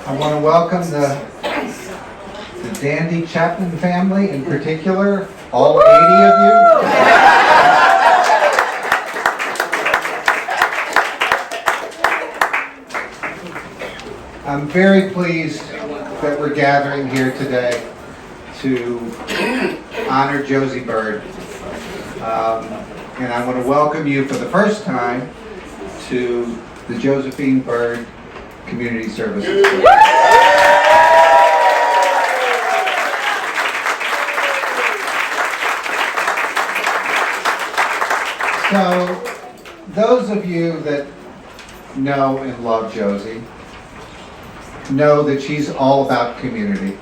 I want to welcome the Dandy Chapman family in particular, all 80 of you. I'm very pleased that we're gathering here today to honor Josie Byrd. And I want to welcome you for the first time to the Josephine Byrd Community Services. So, those of you that know and love Josie know that she's all about community.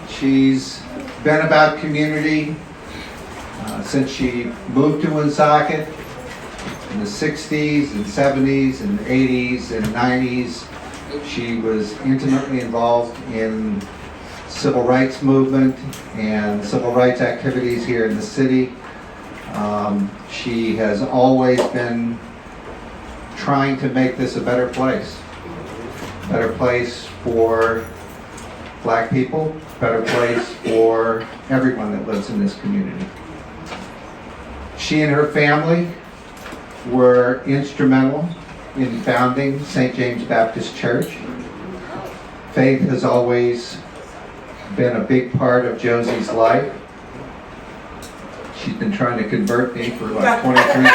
She's been about community since she moved to Woonsocket in the 60s and 70s and 80s and 90s. She was intimately involved in civil rights movement and civil rights activities here in the city. She has always been trying to make this a better place for Black people, better place for everyone that lives in this community. She and her family were instrumental in founding St. James Baptist Church. Faith has always been a big part of Josie's life. She's been trying to convert me for like 23 years.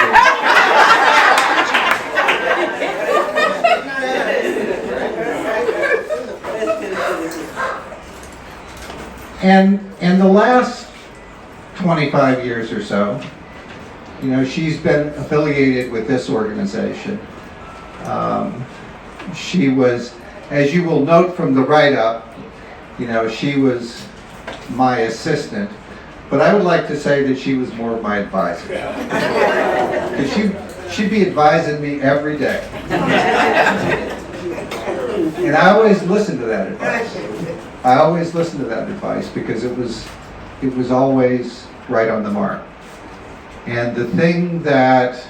And the last 25 years or so, you know, she's been affiliated with this organization. She was, as you will note from the write-up, you know, she was my assistant, but I would like to say that she was more of my advisor. Because she'd be advising me every day. And I always listened to that advice. I always listened to that advice because it was always right on the mark. And the thing that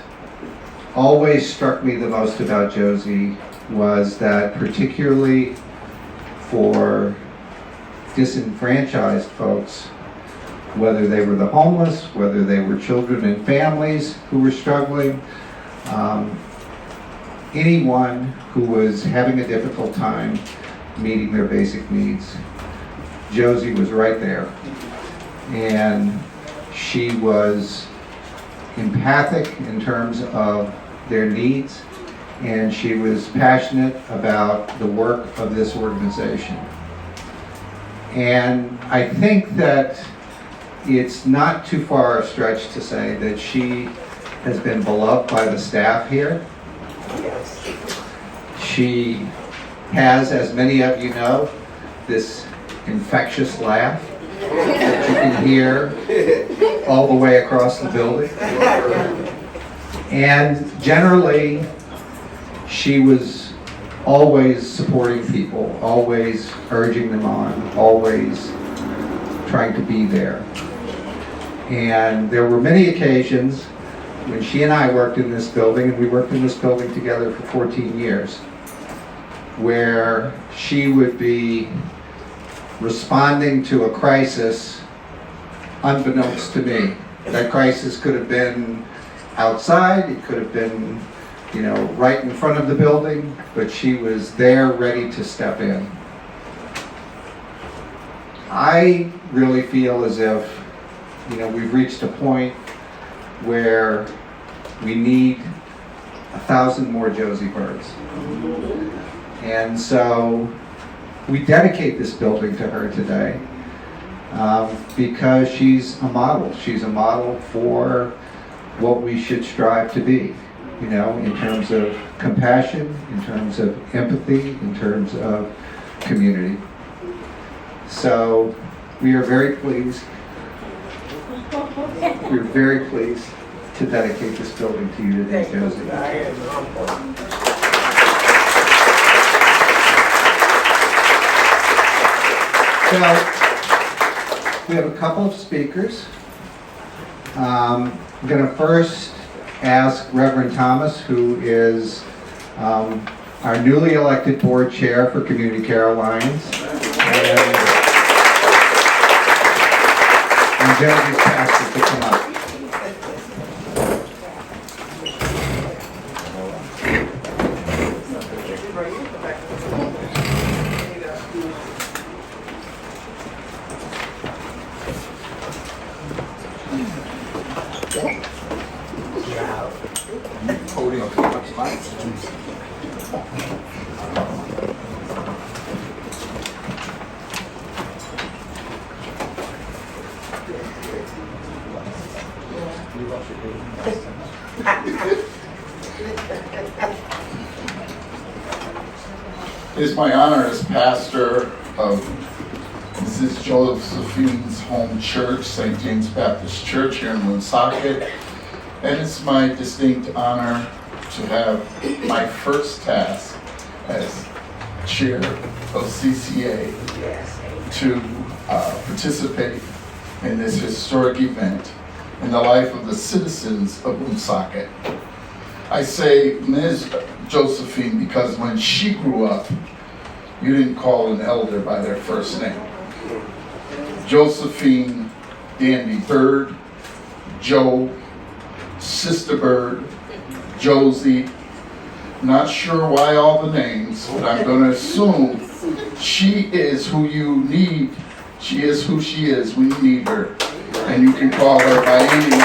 always struck me the most about Josie was that, particularly for disenfranchised folks, whether they were the homeless, whether they were children and families who were struggling, anyone who was having a difficult time meeting their basic needs, Josie was right there. And she was empathic in terms of their needs, and she was passionate about the work of this organization. And I think that it's not too far a stretch to say that she has been beloved by the staff here. She has, as many of you know, this infectious laugh that you can hear all the way across the building. And generally, she was always supporting people, always urging them on, always trying to be there. And there were many occasions when she and I worked in this building, and we worked in this building together for 14 years, where she would be responding to a crisis unbeknownst to me. That crisis could have been outside, it could have been, you know, right in front of the building, but she was there ready to step in. I really feel as if, you know, we've reached a point where we need 1,000 more Josie Byrds. And so we dedicate this building to her today because she's a model. She's a model for what we should strive to be, you know, in terms of compassion, in terms of empathy, in terms of community. So we are very pleased. We're very pleased to dedicate this building to you today, Josie. So, we have a couple of speakers. I'm going to first ask Reverend Thomas, who is our newly elected board chair for Community Care Alliance, and Josie's pastor to come up. It is my honor as pastor of Mrs. Josephine's home church, St. James Baptist Church here in Woonsocket, and it's my distinct honor to have my first task as chair of CCA to participate in this historic event in the life of the citizens of Woonsocket. I say Ms. Josephine because when she grew up, you didn't call an elder by their first name. Josephine Dandy Byrd, Joe, Sister Byrd, Josie. Not sure why all the names, but I'm going to assume she is who you need. She is who she is when you need her. And you can call her by any name.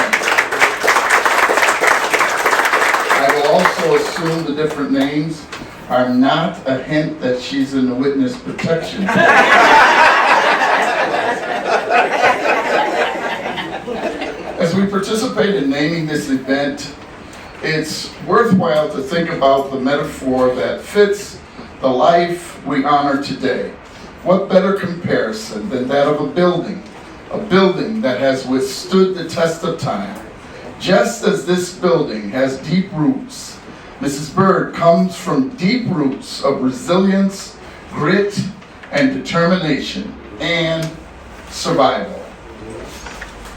I will also assume the different names are not a hint that she's in the witness protection. As we participate in naming this event, it's worthwhile to think about the metaphor that fits the life we honor today. What better comparison than that of a building that has withstood the test of time. Just as this building has deep roots, Mrs. Byrd comes from deep roots of resilience, grit, and determination, and survival.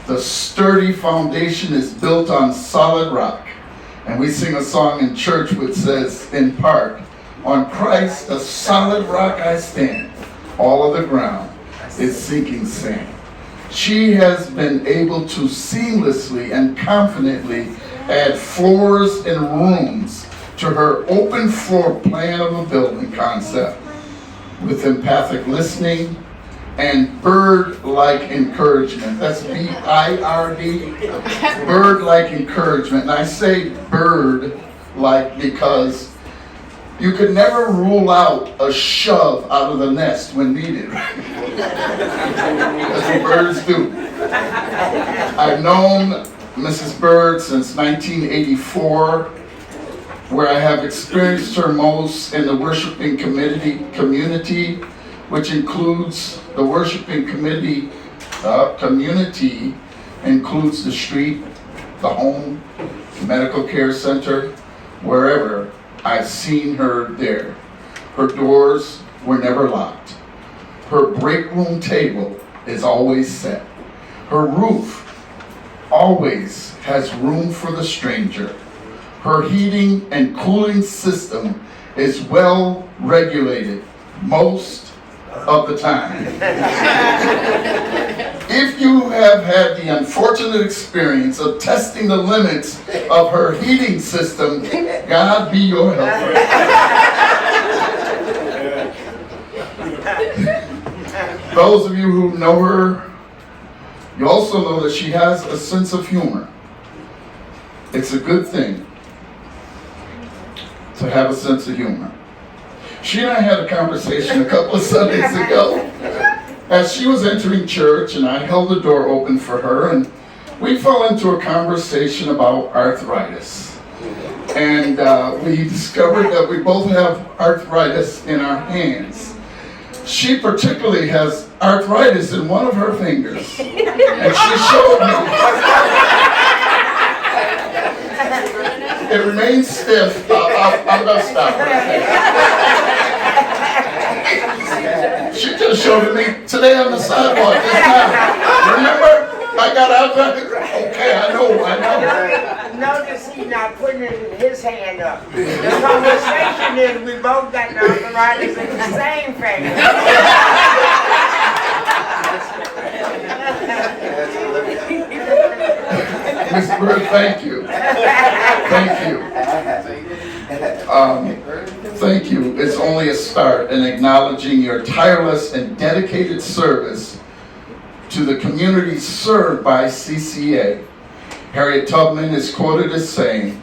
The sturdy foundation is built on solid rock. And we sing a song in church which says, in part, on Christ, a solid rock I stand. All of the ground is sinking sand. She has been able to seamlessly and confidently add floors and rooms to her open floor plan of a building concept with empathic listening and bird-like encouragement. That's B-I-R-D, bird-like encouragement. And I say bird-like because you could never rule out a shove out of the nest when needed. That's what birds do. I've known Mrs. Byrd since 1984, where I have experienced her most in the worshiping community, which includes the worshiping community includes the street, the home, the medical care center, wherever I've seen her there. Her doors were never locked. Her break room table is always set. Her roof always has room for the stranger. Her heating and cooling system is well regulated most of the time. If you have had the unfortunate experience of testing the limits of her heating system, God be your helper. Those of you who know her, you also know that she has a sense of humor. It's a good thing to have a sense of humor. She and I had a conversation a couple of Sundays ago as she was entering church, and I held the door open for her, and we fell into a conversation about arthritis. And we discovered that we both have arthritis in our hands. She particularly has arthritis in one of her fingers. And she showed me. It remains stiff. I'm going to stop her. She just showed it me today on the sidewalk just now. Remember? I got out there? Okay, I know. Notice he's not putting his hand up. The conversation is we both got the arthritis in the same finger. Ms. Byrd, thank you. Thank you. Thank you. It's only a start in acknowledging your tireless and dedicated service to the community served by CCA. Harriet Tubman is quoted as saying,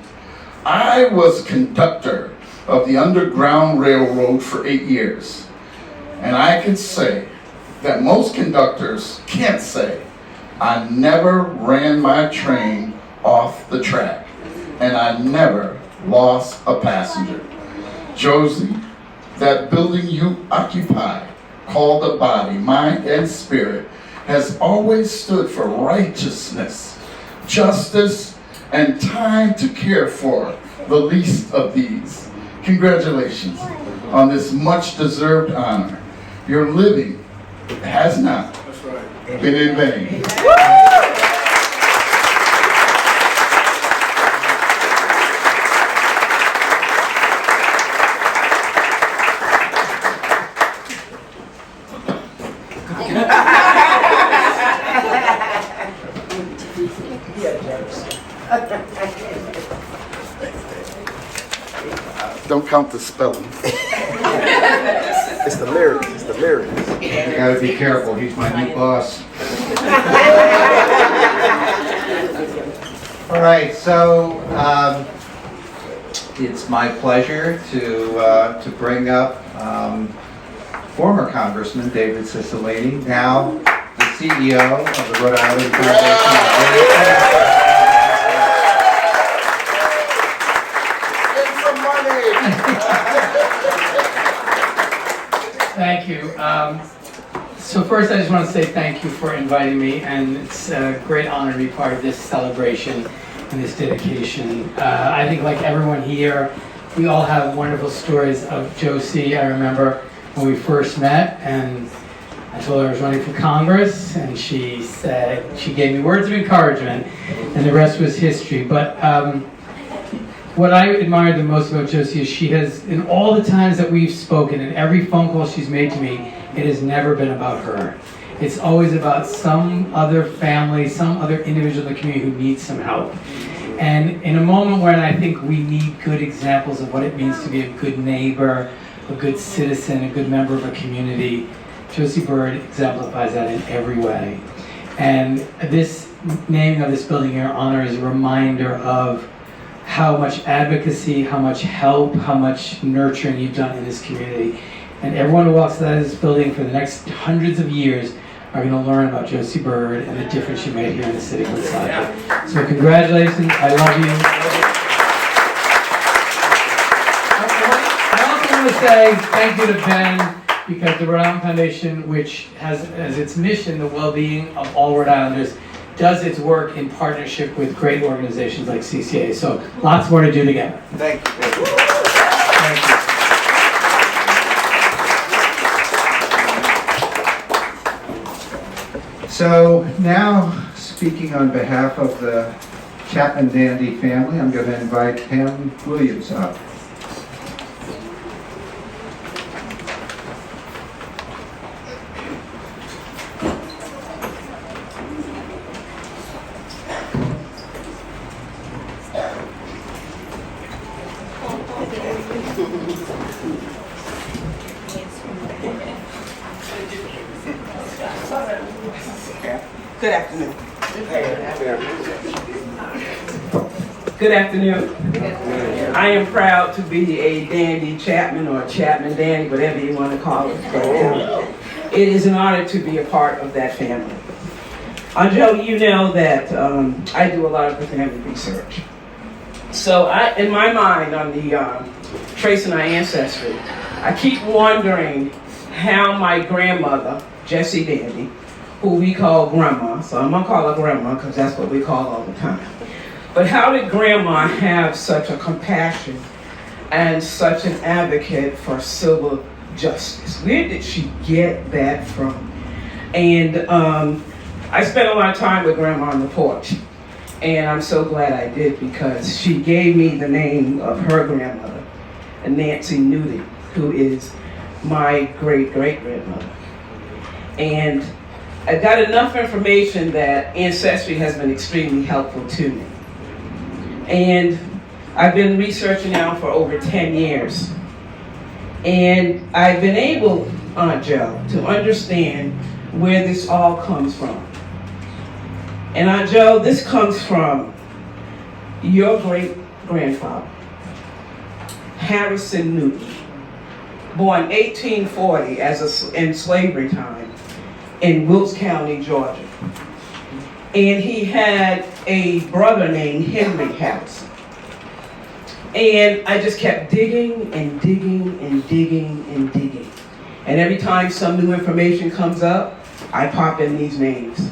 "I was conductor of the Underground Railroad for 8 years, and I can say that most conductors can't say, I never ran my train off the track, and I never lost a passenger." Josie, that building you occupy, called a body, mind, and spirit, has always stood for righteousness, justice, and time to care for the least of these. Congratulations on this much-deserved honor. Your living has not been in vain. Don't count the spelling. It's the lyrics. It's the lyrics. You gotta be careful, he's my new boss. All right, so it's my pleasure to bring up former Congressman David Cicilline, now the CEO of the Rhode Island Foundation. Thank you. So first I just want to say thank you for inviting me, and it's a great honor to be part of this celebration and this dedication. I think like everyone here, we all have wonderful stories of Josie. I remember when we first met and I told her I was running for Congress, and she said, she gave me words of encouragement, and the rest was history. But what I admire the most about Josie is she has, in all the times that we've spoken, and every phone call she's made to me, it has never been about her. It's always about some other family, some other individual in the community who needs some help. And in a moment when I think we need good examples of what it means to be a good neighbor, a good citizen, a good member of a community, Josie Byrd exemplifies that in every way. And this naming of this building in her honor is a reminder of how much advocacy, how much help, how much nurturing you've done in this community. And everyone who walks out of this building for the next hundreds of years are going to learn about Josie Byrd and the difference she made here in the city of Woonsocket. So congratulations, I love you. I also want to say thank you to Ben, because the Rhode Island Foundation, which has as its mission the well-being of all Rhode Islanders, does its work in partnership with great organizations like CCA. So lots more to do together. Thank you. Thank you. So now, speaking on behalf of the Chapman Dandy family, I'm going to invite Pam Williams up. Good afternoon. Good afternoon. I am proud to be a Dandy Chapman, or Chapman Dandy, whatever you want to call it. But, it is an honor to be a part of that family. Joe, you know that I do a lot of the family research. So in my mind, on the tracing our ancestry, I keep wondering how my grandmother, Jessie Dandy, who we call Grandma, so I'm gonna call her Grandma because that's what we call all the time. But how did Grandma have such a compassion and such an advocate for civil justice? Where did she get that from? And I spent a lot of time with Grandma on the porch, and I'm so glad I did because she gave me the name of her grandmother, Nancy Newton, who is my great-great-grandmother. And I got enough information that Ancestry has been extremely helpful to me. And I've been researching now for over 10 years. And I've been able, Aunt Jo, to understand where this all comes from. And Aunt Jo, this comes from your great-grandfather, Harrison Newton, born 1840 in slavery time in Wilkes County, Georgia. And he had a brother named Henry Harrison. And I just kept digging and digging and digging and digging. And every time some new information comes up, I pop in these names.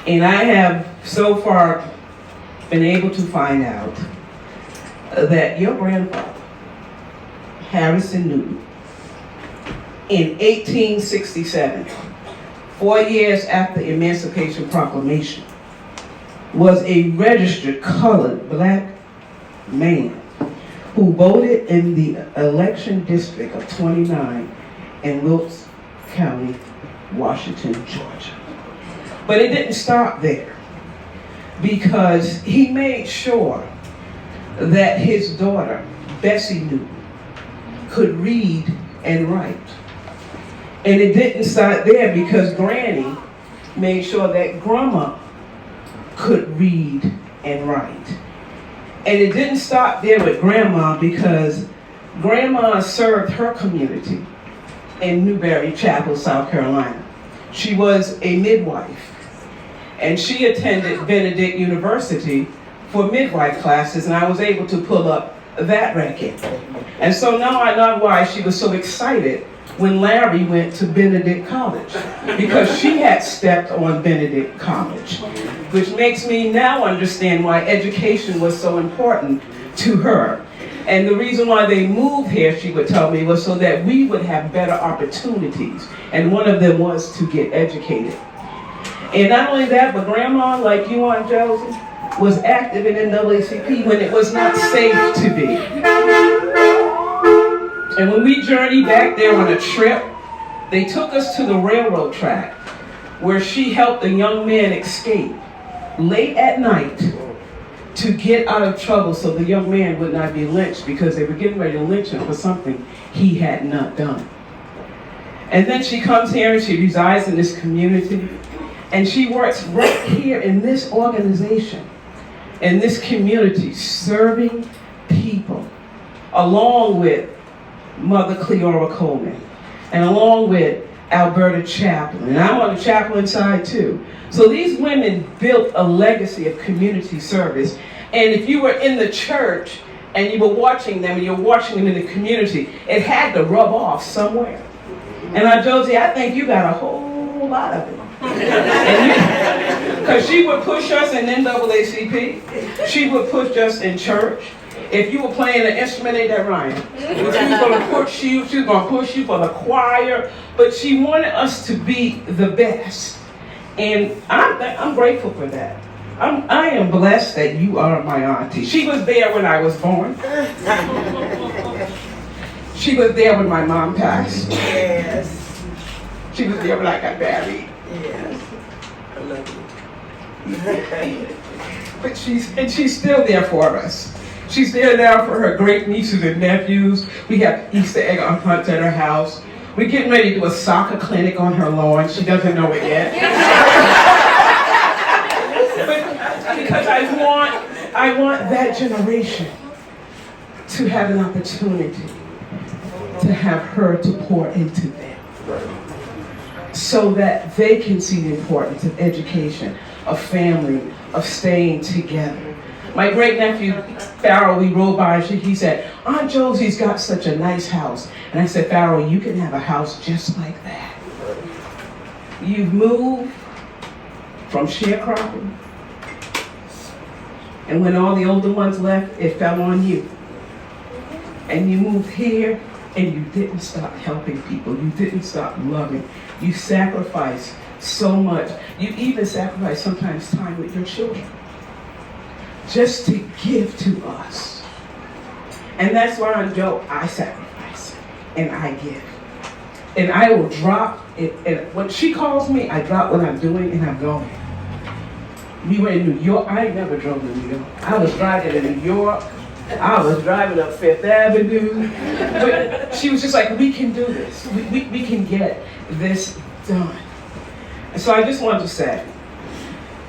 And I have so far been able to find out that your grandfather, Harrison Newton, in 1867, 4 years after the Emancipation Proclamation, was a registered colored black man who voted in the election district of 29 in Wilkes County, Washington, Georgia. But it didn't stop there, because he made sure that his daughter, Bessie Newton, could read and write. And it didn't stop there, because Granny made sure that Grandma could read and write. And it didn't stop there with Grandma, because Grandma served her community in Newberry Chapel, South Carolina. She was a midwife, and she attended Benedict University for midwife classes, and I was able to pull up that record. And so now I know why she was so excited when Larry went to Benedict College, because she had stepped on Benedict College, which makes me now understand why education was so important to her. And the reason why they moved here, she would tell me, was so that we would have better opportunities. And one of them was to get educated. And not only that, but Grandma, like you, Aunt Josie, was active in NAACP when it was not safe to be. And when we journeyed back there on a trip, they took us to the railroad track where she helped a young man escape late at night to get out of trouble so the young man would not be lynched, because they were getting ready to lynch him for something he had not done. And then she comes here and she resides in this community, and she works right here in this organization, in this community, serving people, along with Mother Cleora Coleman, and along with Alberta Chaplain, and I'm on the chaplain side too. So these women built a legacy of community service, and if you were in the church and you were watching them, and you're watching them in the community, it had to rub off somewhere. And Aunt Josie, I think you got a whole lot of it. Because she would push us in NAACP, she would push us in church. If you were playing an instrument, ain't that right? She was going to push you. She was going to push you for the choir. But she wanted us to be the best. And I'm grateful for that. I am blessed that you are my auntie. She was there when I was born. She was there when my mom passed. Yes. She was there when I got married. Yes. I love you. But she's still there for us. She's there now for her great nieces and nephews. We have Easter egg hunt at her house. We're getting ready to do a soccer clinic on her lawn. She doesn't know it yet. But because I want that generation to have an opportunity to have her to pour into them, so that they can see the importance of education, of family, of staying together. My great-nephew, Farrell, we rode by, he said, Aunt Josie's got such a nice house. And I said, Farrell, you can have a house just like that. You've moved from sharecropping, and when all the older ones left, it fell on you. And you moved here, and you didn't stop helping people. You didn't stop loving. You sacrificed so much. You even sacrifice sometimes time with your children just to give to us. And that's why I sacrifice and I give. And I will drop it. And when she calls me, I drop what I'm doing and I'm going. We were in New York. I ain't never drove to New York. I was driving to New York. I was driving up Fifth Avenue. But she was just like, we can do this. We can get this done. And so I just wanted to say,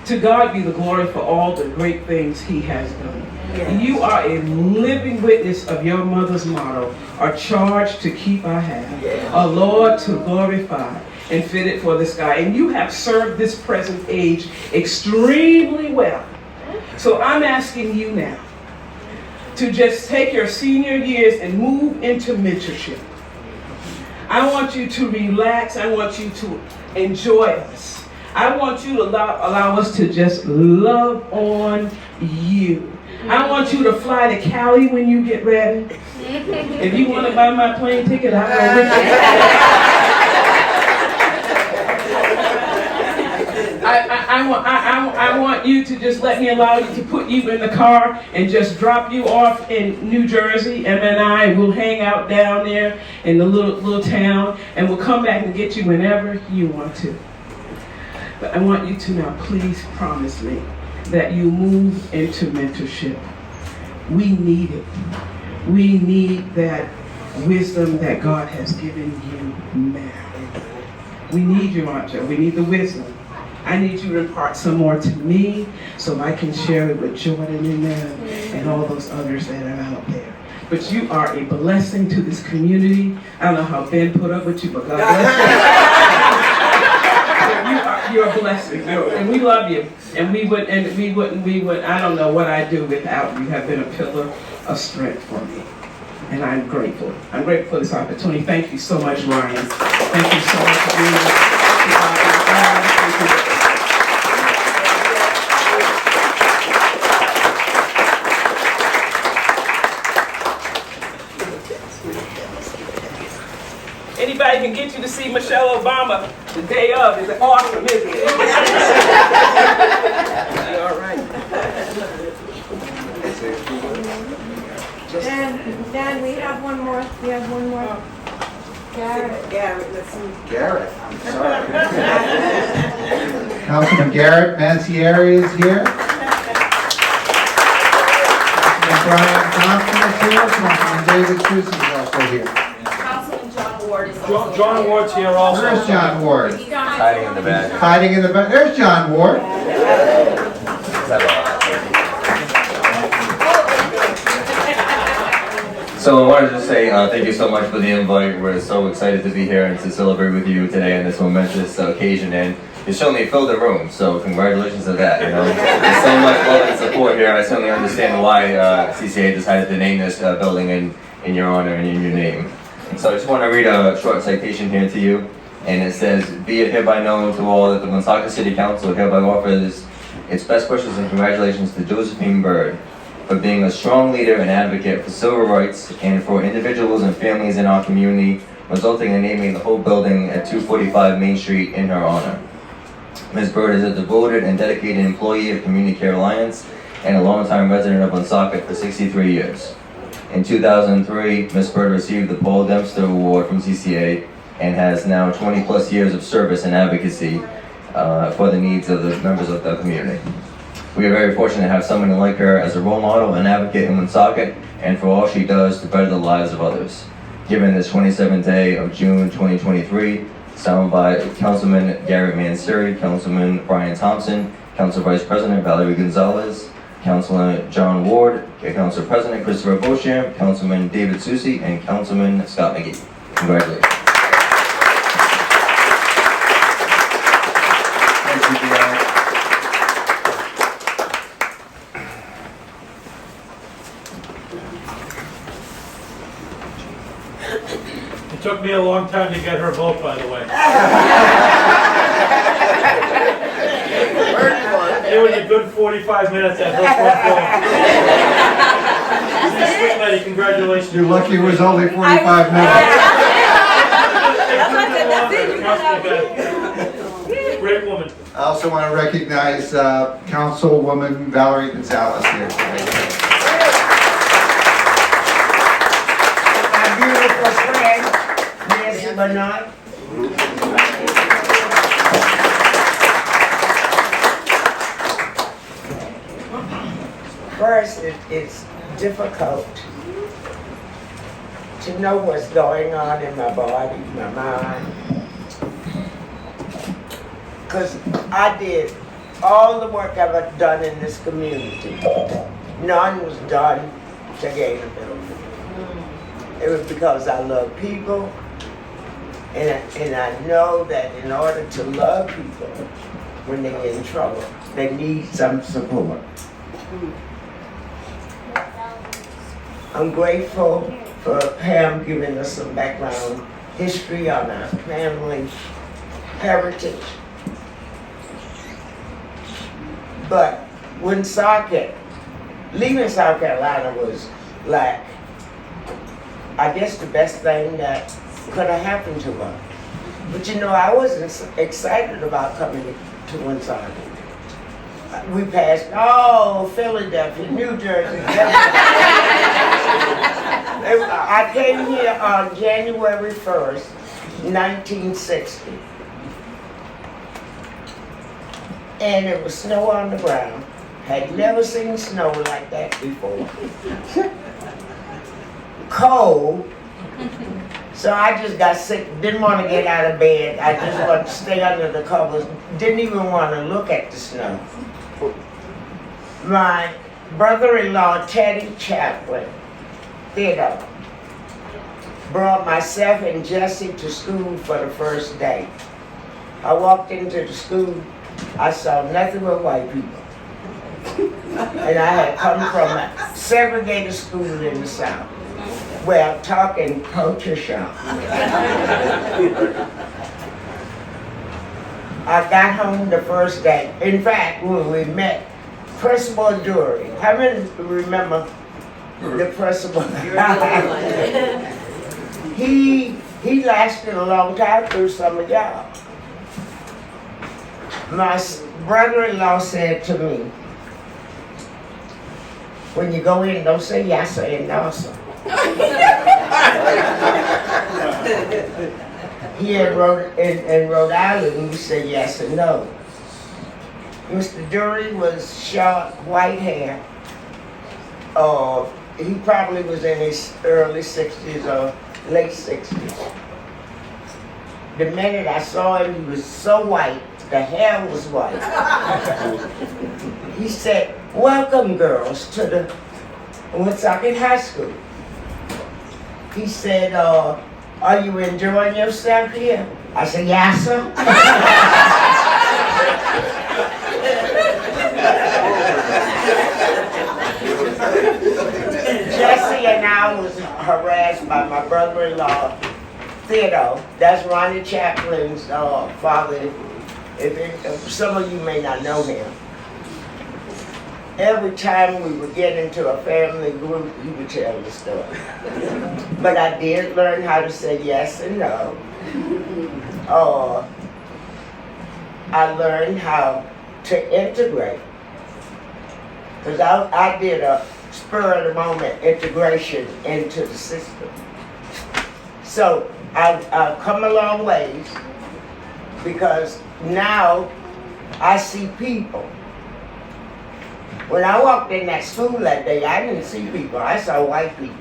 to God be the glory for all the great things he has done. Yes. You are a living witness of your mother's motto, are charged to keep our hand, a Lord to glorify, and fitted for the sky. And you have served this present age extremely well. So I'm asking you now to just take your senior years and move into mentorship. I want you to relax. I want you to enjoy us. I want you to allow us to just love on you. I want you to fly to Cali when you get ready. If you want to buy my plane ticket, I'll go with you. I want you to just let me allow you to put you in the car and just drop you off in New Jersey. Em and I will hang out down there in the little town, and we'll come back and get you whenever you want to. But I want you to now please promise me that you move into mentorship. We need it. We need that wisdom that God has given you now. We need you, Aunt Jo. We need the wisdom. I need you to impart some more to me so I can share it with Jordan and them and all those others that are out there. But you are a blessing to this community. I don't know how Ben put up with you, but God bless you. You're a blessing, and we love you. And we would, I don't know what I'd do without you. You have been a pillar of strength for me. And I'm grateful. I'm grateful for this opportunity. Thank you so much, Ryan. Thank you so much for being here. Anybody can get you to see Michelle Obama the day of. It's awesome, isn't it? All right. Dan, we have one more. Garrett, let's see. Garrett, I'm sorry. Councilman Garrett Mancieri is here. Councilman Brian Thompson is here. Councilman David Susan is also here. Councilman John Ward is also John Ward's here also. Where's John Ward? He's hiding in the back. Hiding in the back. There's John Ward. So I wanted to say thank you so much for the invite. We're so excited to be here and to celebrate with you today on this momentous occasion. And you certainly filled the room, so congratulations to that. You know, there's so much love and support here. I certainly understand why CCA decided to name this building in your honor and in your name. So I just want to read a short citation here to you. And it says, "Be it hereby known to all that the Woonsocket City Council hereby offers its best wishes and congratulations to Josephine Byrd for being a strong leader and advocate for civil rights and for individuals and families in our community, resulting in naming the whole building at 245 Main Street in her honor. Ms. Byrd is a devoted and dedicated employee of Community Care Alliance and a longtime resident of Woonsocket for 63 years. In 2003, Ms. Byrd received the Paul Dempster Award from CCA and has now 20 plus years of service and advocacy for the needs of the members of the community. We are very fortunate to have someone like her as a role model and advocate in Woonsocket and for all she does to better the lives of others. Given this 27th day of June 2023, signed by Councilman Garrett Mancieri, Councilman Brian Thompson, Council Vice President Valerie Gonzalez, Councilman John Ward, Council President Christopher Beauchamp, Councilman David Susie, and Councilman Scott McGee. Congratulations. It took me a long time to get her vote, by the way. It was a good 45 minutes at her front door. She's a sweet lady, congratulations. You're lucky it was only 45 minutes. I also want to recognize Councilwoman Valerie Gonzalez here today. My beautiful friend, Nancy Bernard. First, it's difficult to know what's going on in my body, my mind. Because I did all the work I've ever done in this community. None was done to gain a building. It was because I love people, and I know that in order to love people, when they're in trouble, they need some support. I'm grateful for Pam giving us some background history on our family heritage. But Woonsocket, leaving South Carolina was like, I guess the best thing that could have happened to us. But you know, I wasn't excited about coming to Woonsocket. We passed, Philadelphia, New Jersey. I came here on January 1st, 1960. And it was snow on the ground. Had never seen snow like that before. Cold. So I just got sick, didn't want to get out of bed. I just wanted to stay under the covers. Didn't even want to look at the snow. My brother-in-law, Teddy Chaplin, Theodore, brought myself and Josie to school for the first day. I walked into the school, I saw nothing but white people. And I had come from a segregated school in the South. Well, talking culture shock. I got home the first day. In fact, when we met, Principal Dury. How many remember the principal? He lasted a long time through some of y'all. My brother-in-law said to me, when you go in, don't say yassa and nasa. Here in Rhode Island, we say yes and no. Mr. Dury was short, white hair. He probably was in his early 60s or late 60s. The minute I saw him, he was so white, the hair was white. He said, "Welcome, girls, to the Woonsocket High School." He said, "Are you enjoying yourself here?" I said, "Yes, sir." Josie and I was harassed by my brother-in-law, Theodore. That's Ronnie Chaplin's father. If some of you may not know him. Every time we would get into a family group, he would tell the story. But I did learn how to say yes and no. I learned how to integrate. Because I did a spur of the moment integration into the system. So I've come a long ways because now I see people. When I walked in that school that day, I didn't see people, I saw white people.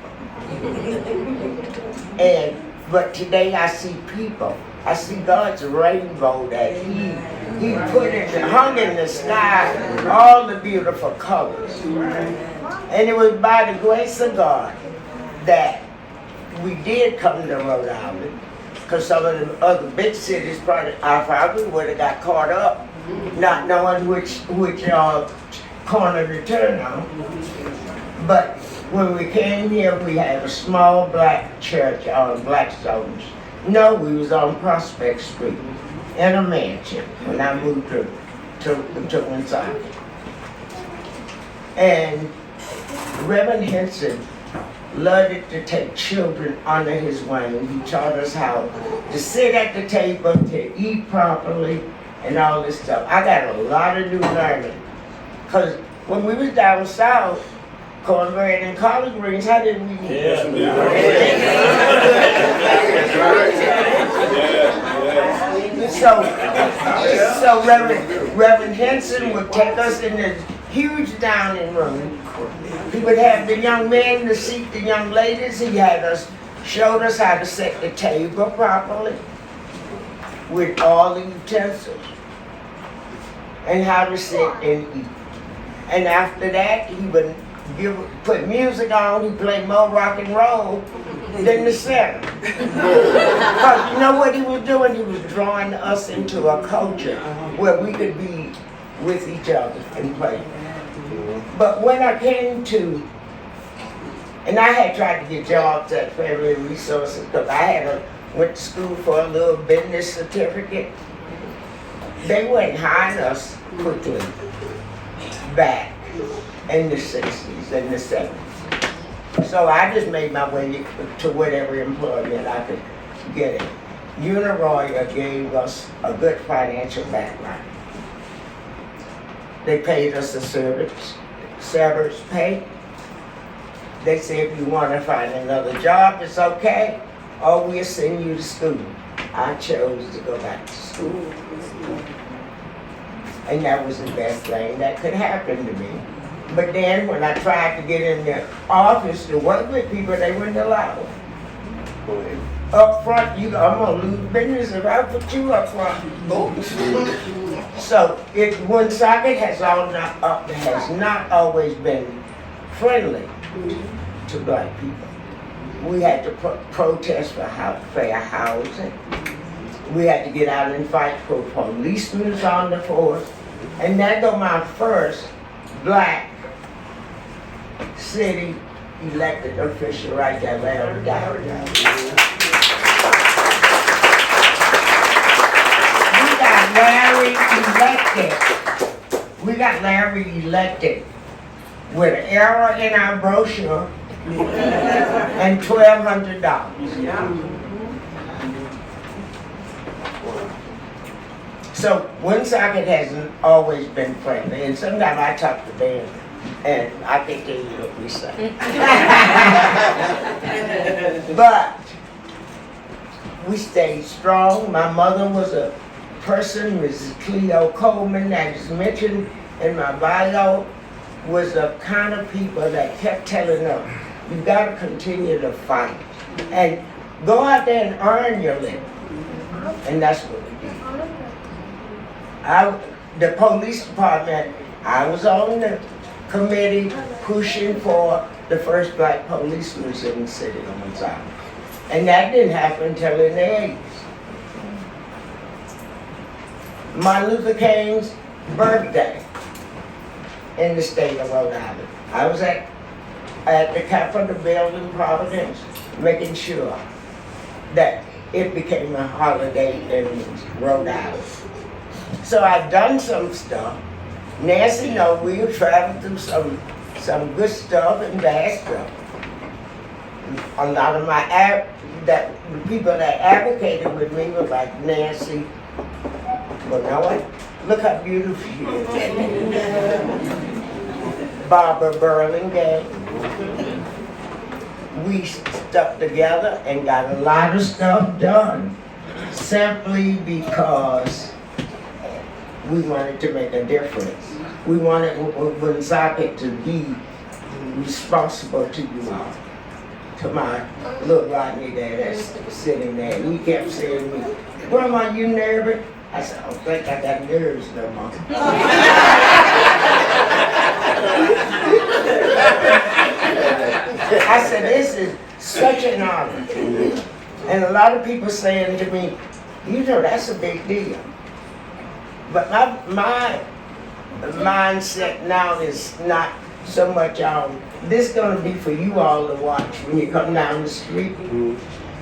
But today I see people. I see God's rainbow that He put hung in the sky, all the beautiful colors. And it was by the grace of God that we did come to Rhode Island, because some of the other big cities I probably would have got caught up, not knowing which corner to turn on. But when we came here, we had a small black church on Blackstones. No, we was on Prospect Street in a mansion when I moved to Woonsocket. And Reverend Henson loved it to take children under his wing. He taught us how to sit at the table, to eat properly, and all this stuff. I got a lot of new learning. Cause when we was down south, cornbread and collard greens, how did we eat? So Reverend Henson would take us in this huge dining room. He would have the young men to seat the young ladies. He showed us how to set the table properly with all the utensils and how to sit and eat. And after that, he would put music on. He played more rock and roll than the center. Because you know what he was doing? He was drawing us into a culture where we could be with each other and play. But when I came to, and I had tried to get jobs at Family Resources because I went to school for a little business certificate. They wouldn't hire us quickly back in the 60s and the 70s. So I just made my way to whatever employment I could get it. Uniroyal gave us a good financial background. They paid us a severance pay. They said if you want to find another job, it's okay, or we'll send you to school. I chose to go back to school. And that was the best thing that could happen to me. But then when I tried to get in the office to work with people, they wouldn't allow it. Up front, I'm gonna lose business if I put you up front. So Woonsocket has not always been friendly to black people. We had to protest for fair housing. We had to get out and fight for policemen on the force. And that was my first black city elected official right there, Larry Dowd. We got Larry elected with an error in our brochure and $1,200. So Woonsocket hasn't always been friendly, and sometimes I talk to them, and I can tell you what we say. But we stayed strong. My mother was a person, Mrs. Cleo Coleman, that is mentioned in my bio, was the kind of people that kept telling them, you gotta continue to fight and go out there and earn your living. And that's what we did. The police department, I was on the committee pushing for the first black policeman in the city of Woonsocket. And that didn't happen until in the 80s. Martin Luther King's birthday in the state of Rhode Island. I was at the Capitol building, Providence, making sure that it became a holiday in Rhode Island. So I've done some stuff. Nancy knows we have traveled through some good stuff and bad stuff. A lot of the people that advocated with me were like Nancy. But now what? Look how beautiful she is. Barbara Burlingame. We stuck together and got a lot of stuff done simply because we wanted to make a difference. We wanted Woonsocket to be responsible to you all. To my little Rodney there that's sitting there. He kept saying to me, Grandma, you nervous? I said, I don't think I got nerves no more. I said, this is such an honor. And a lot of people saying to me, you know, that's a big deal. But my mindset now is not so much on, this is going to be for you all to watch when you come down the street.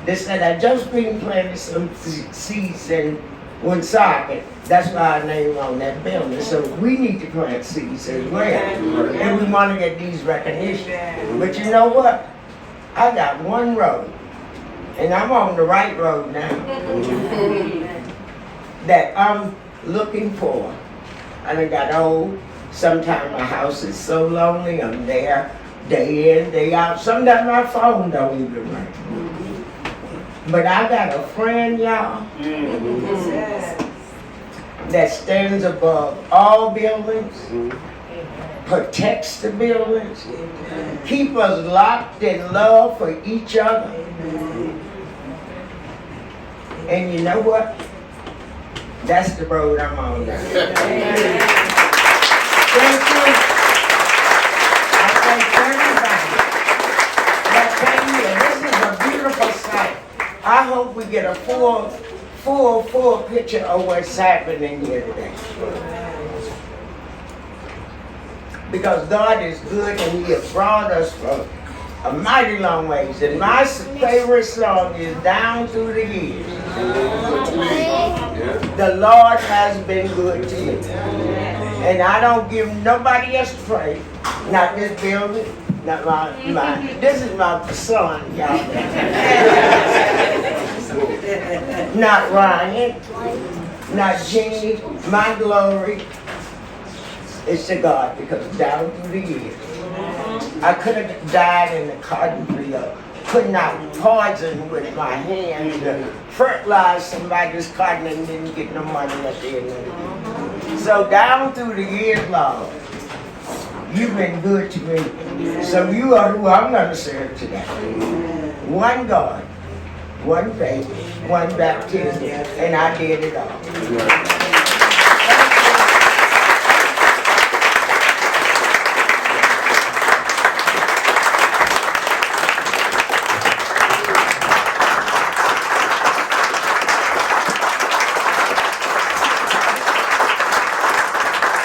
They said, I just been planting some seeds in Woonsocket. That's why I named on that building. So we need to plant seeds as well. And we want to get these recognition. But you know what? I got one road. And I'm on the right road now. That I'm looking for. And I got old. Sometimes my house is so lonely, I'm there day in, day out. Sometimes my phone don't even ring. But I got a friend, y'all, that stands above all buildings, protects the buildings, keep us locked in love for each other. And you know what? That's the road I'm on now. Thank you. I thank everybody that came here. This is a beautiful sight. I hope we get a full picture of what's happening here today. Because God is good and He has brought us from a mighty long ways. And my favorite song is Down Through the Years. The Lord has been good to me. And I don't give nobody else praise. Not this building, not my this is my son, y'all. Not Ryan, not Jeannie. My glory is to God, because down through the years, I could have died in the cotton field, putting out poison with my hands to fertilize somebody's cotton and didn't get no money at the end of the day. So down through the years, Lord, you've been good to me. So you are who I'm going to serve today. One God, one faith, one baptism, and I did it all.